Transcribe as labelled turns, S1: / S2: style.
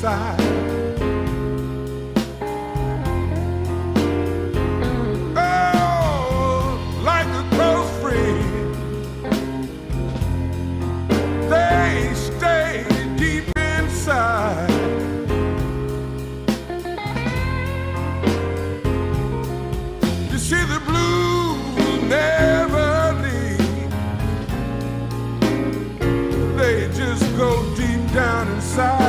S1: inside. Oh, like a close friend, they stay deep inside. You see, the blues never leave. They just go deep down inside.